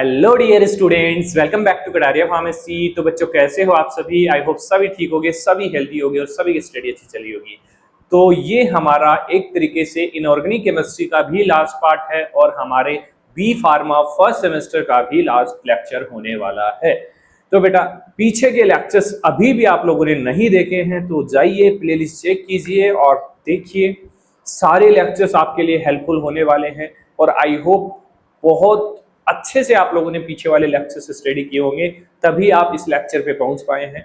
Hello dear students, welcome back to Kataria pharmacy. तो बच्चों कैसे हो आप सभी? आई होप सभी ठीक होगे, सभी हेल्दी होगे और सभी की स्टडी अच्छी चली होगी। तो ये हमारा एक तरीके से इनऑर्गेनिक केमिस्ट्री का भी लास्ट पार्ट है और हमारे बी फार्मा फर्स्ट सेमेस्टर का भी लास्ट लेक्चर होने वाला है। तो बेटा पीछे के लेक्चर्स अभी भी आप लोगों ने नहीं देखे हैं तो जाइए प्लेलिस्ट चेक कीजिए और देखिए, सारे लेक्चर्स आपके लिए हेल्पफुल होने वाले हैं और आई होप बहुत अच्छे से आप लोगों ने पीछे वाले लेक्चर से स्टडी किए होंगे, तभी आप इस लेक्चर पे पहुंच पाए हैं।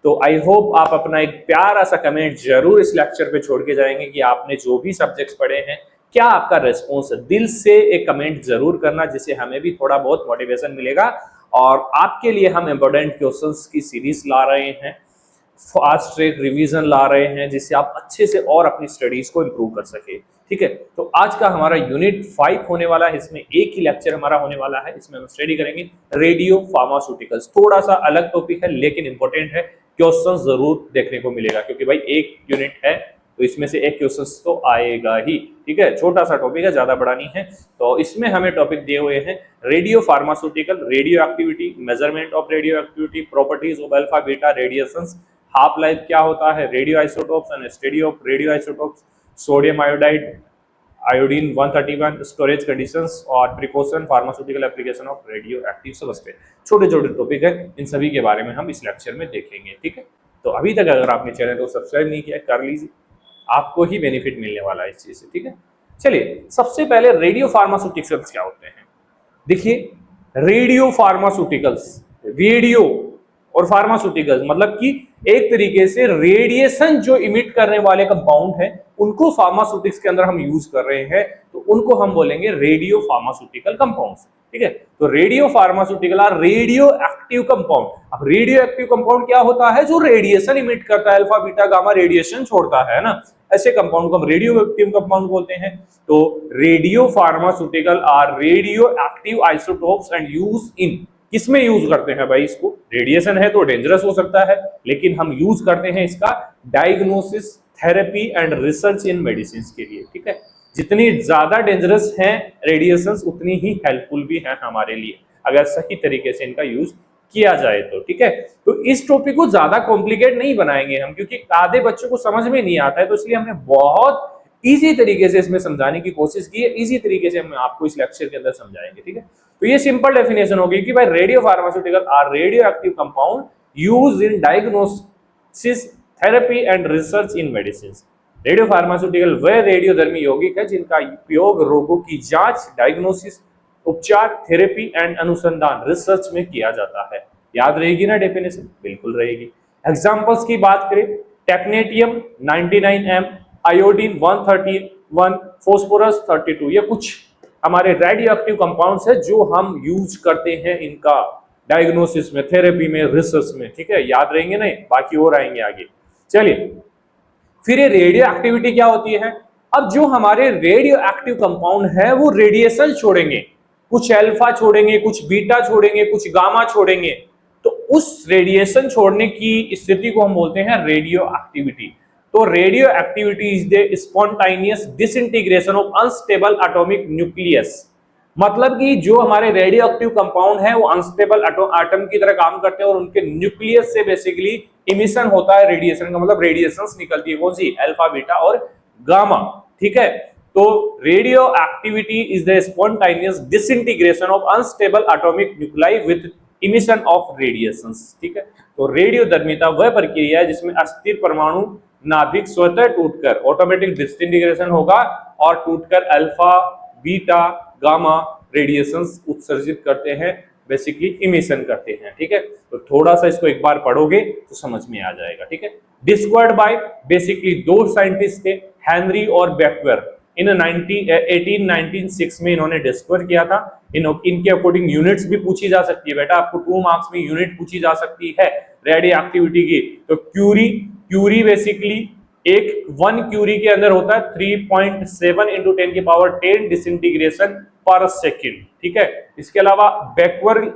तो आई होप आप अपना एक प्यारा सा कमेंट जरूर इस लेक्चर पे छोड़ के जाएंगे कि आपने जो भी सब्जेक्ट्स पढ़े हैं क्या आपका रेस्पॉन्स है। दिल से एक कमेंट जरूर करना, जिससे हमें भी थोड़ा बहुत मोटिवेशन मिलेगा और आपके लिए हम इंपॉर्टेंट क्वेश्चंस की सीरीज ला रहे हैं, फास्ट ट्रैक रिवीजन ला रहे हैं, जिससे आप अच्छे से और अपनी स्टडीज को इंप्रूव कर सके। ठीक है, तो आज का हमारा यूनिट 5 होने वाला है। इसमें एक ही लेक्चर हमारा होने वाला है। इसमें हम स्टडी करेंगे रेडियो फार्मास्यूटिकल्स। थोड़ा सा अलग टॉपिक है लेकिन इंपॉर्टेंट है, क्वेश्चन जरूर देखने को मिलेगा क्योंकि भाई एक यूनिट है तो इसमें से एक क्वेश्चन तो आएगा ही। ठीक है, छोटा सा टॉपिक है, ज्यादा बड़ा नहीं है। तो इसमें हमें टॉपिक दिए हुए हैं radiopharmaceutical, radioactivity, measurement of radioactivity, properties of alpha beta radiations, half life क्या होता है, radioisotopes and study of radioisotopes, sodium iodide, iodine 131, storage conditions और precaution, pharmaceutical application of radio active substance. छोटे छोटे topic है, इन सभी के बारे में हम इस लेक्चर में देखेंगे। ठीक है, तो अभी तक अगर आपने चैनल को सब्सक्राइब नहीं किया कर लीजिए, आपको ही बेनिफिट मिलने वाला है इस चीज से। ठीक है, चलिए सबसे पहले रेडियो फार्मास्यूटिकल्स क्या होते हैं। देखिए, रेडियो फार्मास्यूटिकल्स, रेडियो और फार्मास्यूटिकल्स मतलब कि एक तरीके से रेडिएशन जो इमिट करने वाले कंपाउंड है उनको फार्मास्यूटिक्स के अंदर हम यूज कर रहे हैं, तो उनको हम बोलेंगे रेडियो फार्मास्यूटिकल कंपाउंड्स। ठीक है, तो radio pharmaceutical are radio active compound. अब रेडियो एक्टिव कंपाउंड क्या होता है? जो रेडिएशन इमिट करता है, अल्फा बीटा गामा रेडिएशन छोड़ता है ना, ऐसे कंपाउंड को हम रेडियो एक्टिव कंपाउंड बोलते हैं। तो radio pharmaceutical are radio active isotopes and use in, किसमें यूज करते हैं भाई इसको? रेडिएशन है तो डेंजरस हो सकता है, लेकिन हम यूज करते हैं इसका diagnosis, therapy and research in medicine के लिए। ठीक है, जितनी ज्यादा डेंजरस हैं रेडिएशंस उतनी ही हेल्पफुल भी हैं हमारे लिए, अगर सही तरीके से इनका यूज किया जाए तो। ठीक है, तो इस टॉपिक को ज्यादा कॉम्प्लिकेट नहीं बनाएंगे हम, क्योंकि आधे बच्चों को समझ में नहीं आता है, तो इसलिए हमने बहुत इजी तरीके से इसमें समझाने की कोशिश की है। इजी तरीके से हम आपको इस लेक्चर के अंदर समझाएंगे। ठीक है, तो ये सिंपल डेफिनेशन होगी कि भाई radio pharmaceutical are radio active compound used in diagnosis, therapy and research in medicine. Radio pharmaceutical वह रेडियोधर्मी यौगिक है जिनका उपयोग रोगों की जांच, डायग्नोसिस, उपचार, थेरेपी एंड अनुसंधान, रिसर्च में किया जाता है। याद रहेगी ना डेफिनेशन? बिल्कुल रहेगी। एग्जांपल्स की बात करें, टेक्नेटियम 99M, आयोडीन 131, फोस्फोरस 32, ये कुछ हमारे रेडियो एक्टिव कंपाउंड्स है जो हम यूज करते हैं इनका डायग्नोसिस में, थेरेपी में, रिसर्च में। ठीक है, याद रहेंगे नहीं, बाकी और आएंगे आगे। चलिए, फिर ये रेडियो एक्टिविटी क्या होती है? अब जो हमारे रेडियो एक्टिव कंपाउंड है वो रेडिएशन छोड़ेंगे, कुछ अल्फा छोड़ेंगे, कुछ बीटा छोड़ेंगे, कुछ गामा छोड़ेंगे, तो उस रेडिएशन छोड़ने की स्थिति को हम बोलते हैं रेडियो एक्टिविटी। तो radioactivity is the spontaneous disintegration of unstable atomic nucleus. मतलब कि जो हमारे रेडियो एक्टिव कंपाउंड है वो अनस्टेबल एटम की तरह काम करते हैं और उनके न्यूक्लियस से बेसिकली इमिशन होता है रेडिएशन का, मतलब रेडिएशंस निकलती है। कौन सी? अल्फा, बीटा और गामा। ठीक है, तो radioactivity is the spontaneous disintegration of unstable atomic nuclei with emission of radiations. ठीक है, तो रेडियोधर्मिता वह प्रक्रिया है जिसमें अस्थिर परमाणु नाभिक स्वतः टूटकर ऑटोमेटिक डिसइंटीग्रेशन होगा और टूटकर अल्फा, बीटा, गामा रेडिएशंस उत्सर्जित करते हैं, बेसिकली इमिशन करते हैं। ठीक है, तो थोड़ा सा इसको एक बार पढ़ोगे तो समझ में आ जाएगा। ठीक है, डिस्कवर्ड बाय बेसिकली दो साइंटिस्ट थे, हेनरी और बेक्वेर। इन 1896 में इन्होंने डिस्कवर किया था। इनके अकॉर्डिंग यूनिट्स भी पूछी जा सकती है बेटा, आपको 2 मार्क्स में यूनिट पूछी जा सकती है रेडियो एक्टिविटी की। तो क्यूरी बेसिकली एक 1 क्यूरी के अंदर होता है 3.7 × 10⁻10 डिसइंटीग्रेशन पर सेकेंड। ठीक है, इसके अलावा बैकवर्ड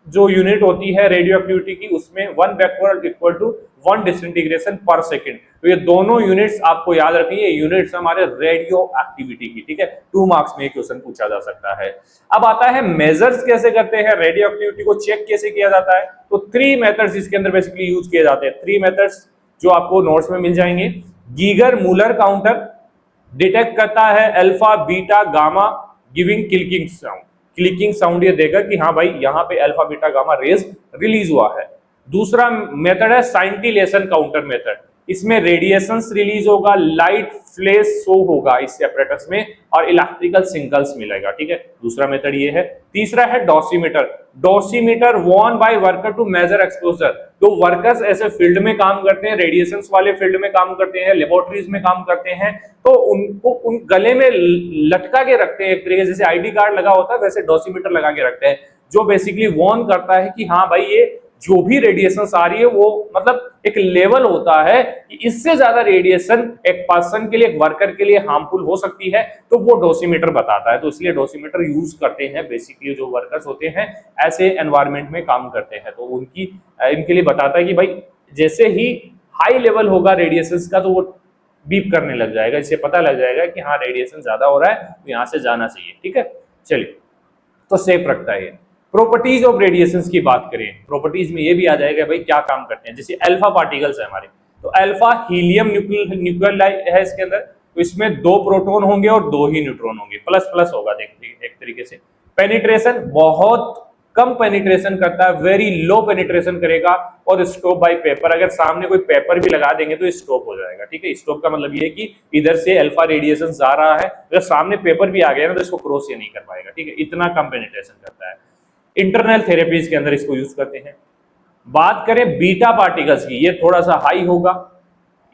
जो यूनिट होती है रेडियो एक्टिविटी की, उसमें 1 becquerel equal to 1 disintegration per second. तो ये दोनों यूनिट्स आपको याद रखनी है, यूनिट्स हमारे रेडियो एक्टिविटी की, ठीक है। 2 मार्क्स में क्वेश्चन पूछा जा सकता है। अब आता है मेजर्स कैसे करते हैं, रेडियो एक्टिविटी को चेक कैसे किया जाता है। तो 3 मेथड्स इसके अंदर बेसिकली यूज किए जाते हैं। 3 मेथड्स जो आपको नोट्स में मिल जाएंगे। गीगर मूलर काउंटर डिटेक्ट करता है alpha beta gamma giving clicking sound ये देकर कि हाँ भाई यहाँ पे alpha beta gamma rays release हुआ है। दूसरा मेथड है साइंटिलेशन काउंटर मेथड, इसमें रेडिएशंस रिलीज होगा, लाइट फ्लैश शो होगा इस एपरेटस में और इलेक्ट्रिकल सिग्नल्स मिलेगा, ठीक है। दूसरा मेथड ये है। तीसरा है dosimeter. Dosimeter worn by worker to measure exposure. तो वर्कर्स ऐसे फील्ड में काम करते हैं, रेडिएशंस वाले फील्ड में काम करते हैं, लेबोरेटरीज में काम करते हैं, तो उनको उन गले में लटका के रखते हैं, एक तरीके से जैसे आईडी कार्ड लगा होता है वैसे डोसीमीटर लगा के रखते हैं, जो बेसिकली वॉर्न करता है कि हाँ भाई ये जो भी रेडिएशन आ रही है वो मतलब एक लेवल होता है कि इससे ज्यादा रेडिएशन एक पर्सन के लिए, एक वर्कर के लिए हार्मफुल हो सकती है, तो वो डोसीमीटर बताता है। तो इसलिए डोसीमीटर यूज करते हैं बेसिकली जो वर्कर्स होते हैं ऐसे एनवायरनमेंट में काम करते हैं, तो इनके लिए बताता है कि भाई जैसे ही हाई लेवल होगा रेडिएशन का तो वो बीप करने लग जाएगा, इससे पता लग जाएगा कि हाँ रेडिएशन ज्यादा हो रहा है तो यहाँ से जाना चाहिए, ठीक है। चलिए, तो सेफ रखता है। प्रॉपर्टीज ऑफ रेडिएशंस की बात करें, प्रॉपर्टीज में ये भी आ जाएगा भाई क्या काम करते हैं। जैसे अल्फा पार्टिकल्स है हमारे, तो अल्फा हीलियम न्यूक्लियर है इसके अंदर, तो इसमें 2 प्रोटॉन होंगे और 2 ही न्यूट्रॉन होंगे, प्लस प्लस होगा एक तरीके से। पेनिट्रेशन बहुत कम पेनिट्रेशन करता है, वेरी लो पेनिट्रेशन करेगा, और स्टॉप बाय पेपर, अगर सामने कोई पेपर भी लगा देंगे तो स्टॉप हो जाएगा, ठीक है। स्टॉप का मतलब ये है कि इधर से अल्फा रेडिएशन जा रहा है, अगर सामने पेपर भी आ गया ना तो इसको क्रॉस ये नहीं कर पाएगा, ठीक है। इतना कम पेनिट्रेशन करता है। इंटरनल थेरेपीज के अंदर इसको यूज करते हैं। बात करें बीटा पार्टिकल्स की, ये थोड़ा सा हाई होगा,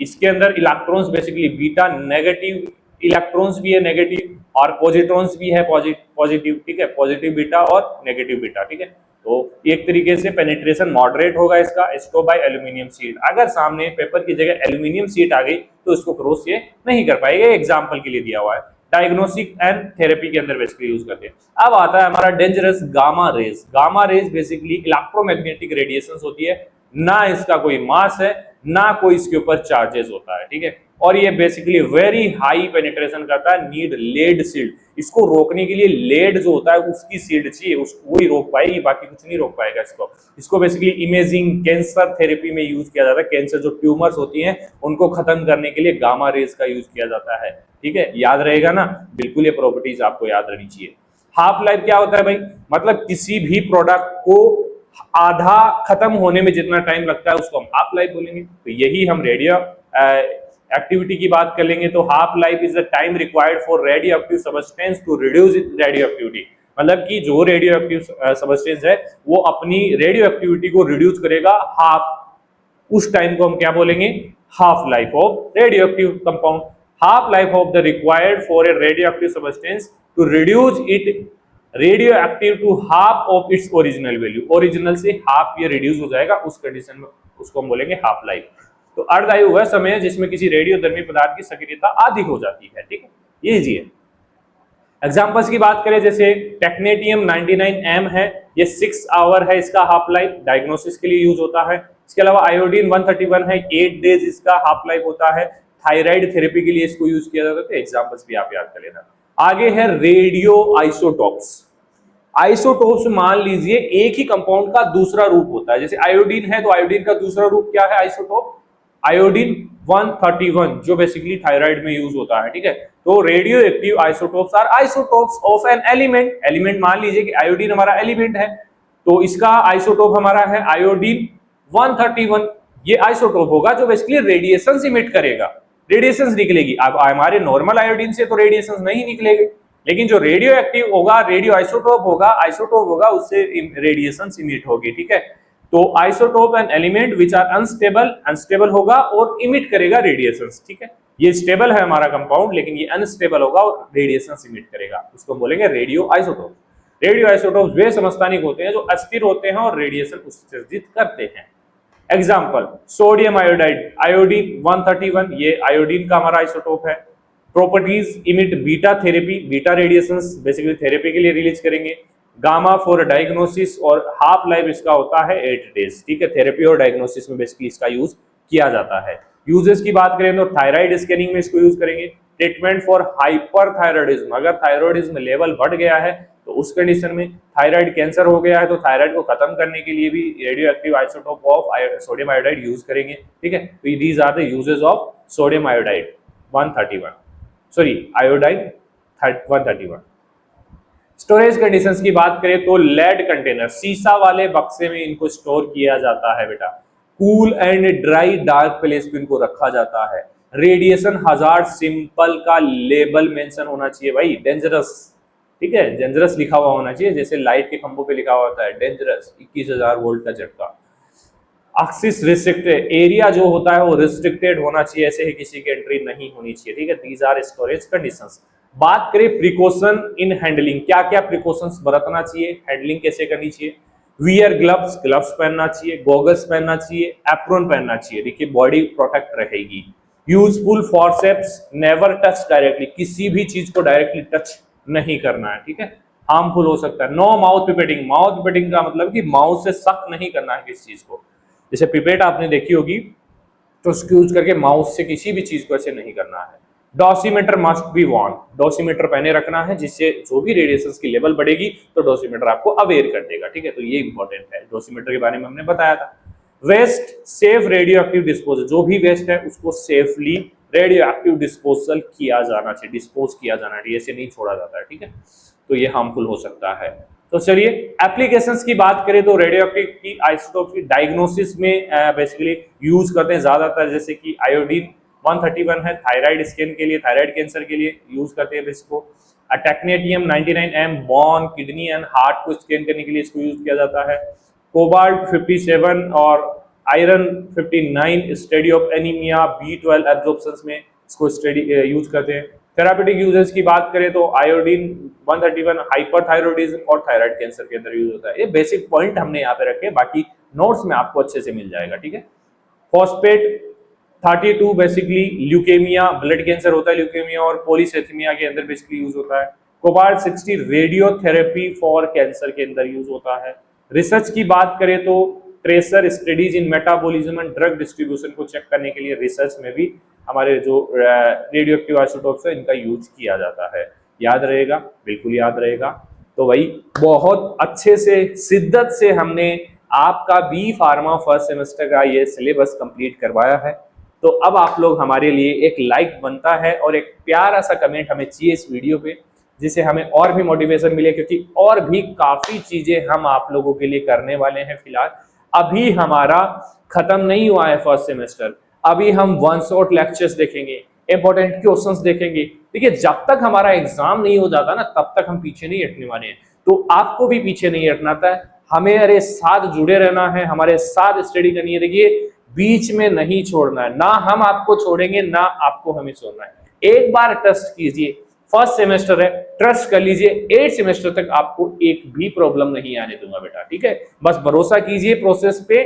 इसके अंदर electrons basically beta negative electrons भी है नेगेटिव, और पॉजिट्रॉन्स भी है पॉजिटिव, ठीक है, पॉजिटिव बीटा और नेगेटिव बीटा, ठीक है। तो एक तरीके से पेनिट्रेशन मॉडरेट होगा इसका। स्टॉप बाय एल्यूमिनियम शीट, अगर सामने पेपर की जगह एल्यूमिनियम शीट आ गई तो इसको क्रॉस ये नहीं कर पाएगा, एग्जाम्पल के लिए दिया हुआ है। डायग्नोस्टिक एंड थेरेपी के अंदर बेसिकली यूज करते हैं। अब आता है हमारा dangerous gamma rays. Gamma rays basically electromagnetic radiation होती है, ना इसका कोई मास है ना कोई इसके ऊपर चार्जेस होता है, ठीक है। और ये बेसिकली वेरी हाई पेनिट्रेशन करता है, नीड लेड शील्ड। इसको रोकने के लिए लेड जो होता है उसकी शील्ड चाहिए, उसको ही रोक पाएगी, बाकी कुछ नहीं रोक पाएगा इसको बेसिकली इमेजिंग कैंसर थेरेपी में यूज किया जाता है। कैंसर जो ट्यूमर्स होती हैं उनको खत्म करने के लिए गामा रेज का यूज किया जाता है, ठीक है। याद रहेगा ना, बिल्कुल ये प्रॉपर्टीज आपको याद रहनी चाहिए। हाफ लाइफ क्या होता है भाई, मतलब किसी भी प्रोडक्ट को आधा खत्म होने में जितना टाइम लगता है उसको हम हाफ लाइफ बोलेंगे। तो यही हम रेडियो एक्टिविटी की बात कर लेंगे, तो half life is the time required for radio active substance to reduce radio activity. मतलब कि जो रेडियो एक्टिव सबस्टेंस है वो अपनी रेडियो एक्टिविटी को रिड्यूस करेगा हाफ, उस टाइम को हम क्या बोलेंगे, half life of radio active compound. Half life of the required for a radio active substance to reduce it radio active to half of its original value. Original से half ये reduce हो जाएगा, उस condition में उसको हम बोलेंगे half life. तो अर्धआयु वह समय है जिसमें किसी रेडियोधर्मी पदार्थ की सक्रियता अधिक हो जाती है, ठीक है। ये लीजिए एग्जांपल्स की बात करें, जैसे टेक्नेटियम 99M है, ये 6 आवर है इसका हाफ लाइफ, डायग्नोसिस के लिए यूज होता है। इसके अलावा आयोडीन 131 है, 8 डेज इसका हाफ लाइफ होता है। थायराइड थेरेपी के लिए इसको यूज किया जाता है। एग्जांपल्स भी आप याद कर लेना। आगे है रेडियो आइसोटोप्स। आइसोटोप्स मान लीजिए एक ही कंपाउंड का दूसरा रूप होता है, जैसे आयोडीन है तो आयोडीन का दूसरा रूप क्या है, आइसोटोप आयोडीन 131 जो बेसिकली थायराइड में यूज होता है, ठीक है। तो radio active isotopes are isotopes of an element. Element मान लीजिए कि आयोडीन हमारा एलिमेंट है, तो इसका आइसोटोप हमारा है आयोडीन 131। ये आइसोटोप होगा जो बेसिकली रेडिएशन इमिट करेगा, रेडिएशन निकलेगी। अब हमारे नॉर्मल आयोडीन से तो रेडिएशन नहीं निकलेंगे, लेकिन जो रेडियो एक्टिव होगा, रेडियो आइसोटोप होगा उससे रेडिएशन इमिट होगी, ठीक है। तो isotope an element which are unstable होगा और इमिट करेगा रेडिएशन, ठीक है। ये स्टेबल है हमारा कंपाउंड, लेकिन ये अनस्टेबल होगा और रेडिएशन इमिट करेगा, उसको बोलेंगे रेडियो आइसोटोप। रेडियो आइसोटोप वे समस्थानिक होते हैं जो अस्थिर होते हैं और रेडिएशन उत्सर्जित करते हैं। एग्जाम्पल सोडियम आयोडाइड, आयोडीन 131, ये आयोडीन का हमारा आइसोटोप है। Properties emit beta therapy, beta radiations basically therapy के लिए रिलीज करेंगे। गामा फॉर डायग्नोसिस, और हाफ लाइफ इसका होता है 8 डेज, ठीक है। थेरेपी और डायग्नोसिस में बेसिकली इसका यूज किया जाता है। यूजेस की बात करें तो थायराइड स्कैनिंग में इसको यूज करेंगे। ट्रीटमेंट फॉर हाइपरथायरॉयडिज्म, अगर थायरॉयडिज्म लेवल बढ़ गया है तो उस कंडीशन में, थायराइड कैंसर हो गया है तो थायराइड को खत्म करने के लिए भी radio active isotope of sodium iodide use करेंगे, ठीक है। तो these are the uses of sodium iodide 131, sorry iodide 131। Storage conditions की बात करें तो लेड कंटेनर, शीशा वाले बक्से में इनको स्टोर किया जाता है बेटा। Cool and dry dark place पे इनको रखा जाता है। रेडिएशन हजार्ड सिंपल का लेबल मेंशन होना चाहिए भाई, डेंजरस, ठीक है, डेंजरस लिखा हुआ होना चाहिए, जैसे लाइट के खंभों पे लिखा हुआ होता है डेंजरस 21,000 वोल्ट का झटका। एक्सिस रिस्ट्रिक्टेड, एरिया जो होता है वो रिस्ट्रिक्टेड होना चाहिए, ऐसे ही किसी की एंट्री नहीं होनी चाहिए, ठीक है। These are storage conditions. बात करें प्रिकॉशन इन हैंडलिंग, क्या क्या प्रिकॉशंस बरतना चाहिए, हैंडलिंग कैसे करनी चाहिए। वियर ग्लव्स, ग्लव्स पहनना चाहिए, गॉगल्स पहनना चाहिए, एप्रोन पहनना चाहिए, देखिए बॉडी प्रोटेक्ट रहेगी। Useful forceps, never touch directly, किसी भी चीज को डायरेक्टली टच नहीं करना है, ठीक है, हार्मफुल हो सकता है। नो माउथ पिपेटिंग, माउथ पिपेटिंग का मतलब कि माउथ से सक नहीं करना है किसी चीज को, जैसे पिपेट आपने देखी होगी तो उसको यूज करके माउथ से किसी भी चीज को ऐसे नहीं करना है। Dosimeter must be worn, dosimeter पहने रखना है, जिससे जो भी रेडिएशन की लेवल बढ़ेगी तो डोसीमीटर आपको अवेयर कर देगा, ठीक है। तो ये इंपॉर्टेंट है, डोसीमीटर के बारे में हमने बताया था। Waste safe radio active disposal, जो भी वेस्ट है उसको सेफली रेडियो एक्टिव डिस्पोजल किया जाना चाहिए, डिस्पोज किया जाना चाहिए, ऐसे नहीं छोड़ा जाता है, ठीक है, तो ये हार्मफुल हो सकता है। तो चलिए एप्लीकेशंस की बात करें तो रेडियो एक्टिव की आइसोटोप की डायग्नोसिस में बेसिकली यूज करते हैं ज्यादातर, जैसे कि आयोडीन 131 है थायराइड स्कैन के लिए, थायराइड कैंसर के लिए यूज करते हैं इसको। Technetium 99M bone, kidney and heart को स्कैन करने के लिए इसको यूज किया जाता है। कोबाल्ट 57 और iron 59 study of anaemia, B12 absorption में इसको स्टडी यूज करते हैं। थेरापेटिक यूजेस की बात करें तो आयोडीन 131 हाइपरथायरॉयडिज्म और थायराइड कैंसर के अंदर यूज होता है। ये बेसिक पॉइंट हमने यहाँ पे रखे, बाकी नोट्स में आपको अच्छे से मिल जाएगा, ठीक है। Phosphate 32 basically leukaemia, blood cancer होता है ल्यूकेमिया और पॉलीसेथेमिया के अंदर बेसिकली यूज होता है। कोबाल्ट 60 रेडियोथेरेपी फॉर कैंसर के अंदर यूज होता है। रिसर्च की बात करें तो tracer studies in metabolism and drug distribution को चेक करने के लिए रिसर्च में भी हमारे जो रेडियो एक्टिव आइसोटोप्स है इनका यूज किया जाता है। याद रहेगा, बिल्कुल याद रहेगा। तो भाई बहुत अच्छे से शिद्दत से हमने आपका बी फार्मा फर्स्ट सेमेस्टर का ये सिलेबस कंप्लीट करवाया है। तो अब आप लोग हमारे लिए एक लाइक बनता है और एक प्यारा सा कमेंट हमें चाहिए इस वीडियो पे, जिससे हमें और भी मोटिवेशन मिले, क्योंकि और भी काफी चीजें हम आप लोगों के लिए करने वाले हैं। फिलहाल अभी हमारा खत्म नहीं हुआ है फर्स्ट सेमेस्टर, अभी हम वन शॉट लेक्चर्स देखेंगे, इंपॉर्टेंट क्वेश्चंस देखेंगे। देखिए जब तक हमारा एग्जाम नहीं हो जाता ना तब तक हम पीछे नहीं हटने वाले हैं, तो आपको भी पीछे नहीं हटना था, हमारे साथ जुड़े रहना है, हमारे साथ स्टडी करनी है। देखिए बीच में नहीं छोड़ना है, ना हम आपको छोड़ेंगे ना आपको हमें छोड़ना है। एक बार ट्रस्ट कीजिए, फर्स्ट सेमेस्टर है, ट्रस्ट कर लीजिए, 8 सेमेस्टर तक आपको एक भी प्रॉब्लम नहीं आने दूंगा बेटा, ठीक है। बस भरोसा कीजिए प्रोसेस पे,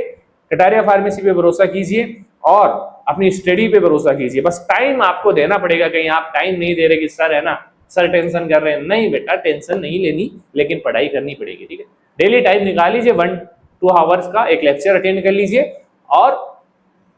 कटारिया फार्मेसी पे भरोसा कीजिए और अपनी स्टडी पे भरोसा कीजिए। बस टाइम आपको देना पड़ेगा, कहीं आप टाइम नहीं दे रहे कि सर है ना, सर टेंशन कर रहे हैं, नहीं बेटा टेंशन नहीं लेनी, लेकिन पढ़ाई करनी पड़ेगी, ठीक है। डेली टाइम निकाल लीजिए, 1-2 आवर्स का एक लेक्चर अटेंड कर लीजिए और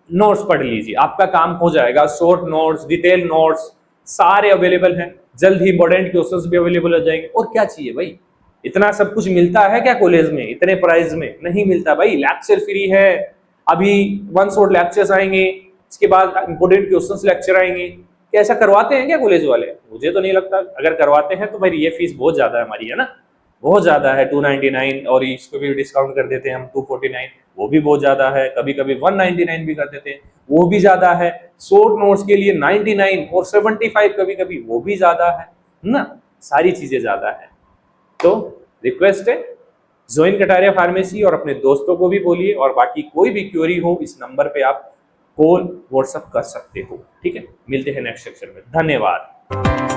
नोट्स पढ़ लीजिए, आपका काम हो जाएगा। शॉर्ट नोट्स, डिटेल नोट्स सारे अवेलेबल हैं, जल्द ही इंपॉर्टेंट क्वेश्चंस भी अवेलेबल हो जाएंगे। और क्या चाहिए भाई, इतना सब कुछ मिलता है क्या कॉलेज में इतने प्राइस में? नहीं मिलता भाई, लेक्चर फ्री है, अभी वन शॉट लेक्चर्स आएंगे, इसके बाद इंपॉर्टेंट क्वेश्चंस लेक्चर आएंगे। क्या ऐसा करवाते हैं क्या कॉलेज वाले? मुझे तो नहीं लगता। अगर करवाते हैं तो भाई ये फीस बहुत ज्यादा है हमारी, है ना, बहुत ज्यादा है, 299, और इसको भी डिस्काउंट कर देते हैं हम 249, वो भी बहुत ज्यादा है। कभी कभी 199 भी कर देते हैं, वो भी ज्यादा है। शॉर्ट नोट्स के लिए 99 और 75 कभी कभी, वो भी ज्यादा है ना, सारी चीजें ज्यादा है। तो रिक्वेस्ट है, ज्वाइन कटारिया फार्मेसी और अपने दोस्तों को भी बोलिए, और बाकी कोई भी क्वेरी हो इस नंबर पे आप कॉल व्हाट्सएप कर सकते हो, ठीक है। मिलते हैं नेक्स्ट सेक्शन में, धन्यवाद।